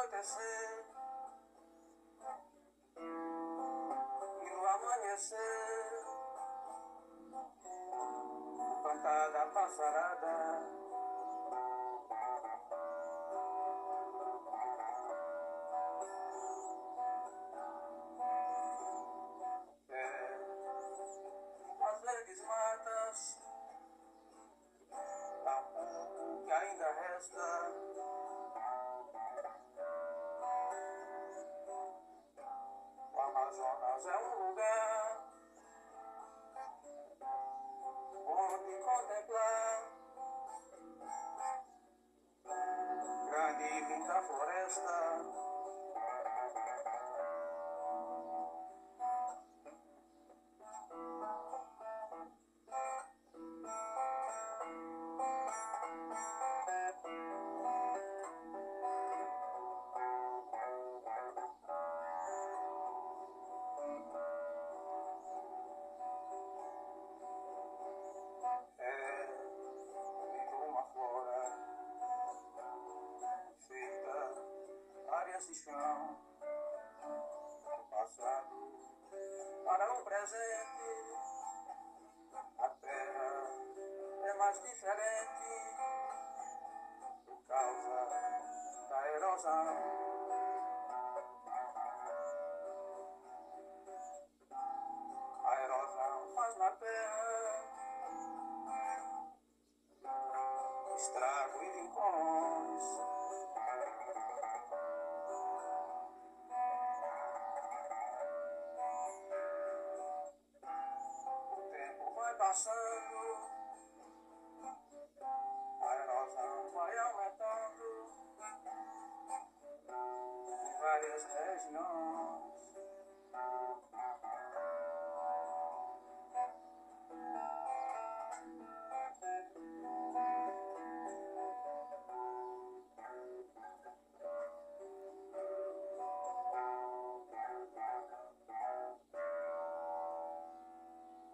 anoitecer e no amanhecer o cantar da passarada as verdes matas, tampouco que ainda resta. O Amazonas é um lugar onde contemplar grande e rica floresta. Áreas de chão do passado para o presente, a terra é mais diferente por causa da erosão. A erosão faz na terra estrago e rincões. Vai passando, a erosão vai aumentando em várias regiões.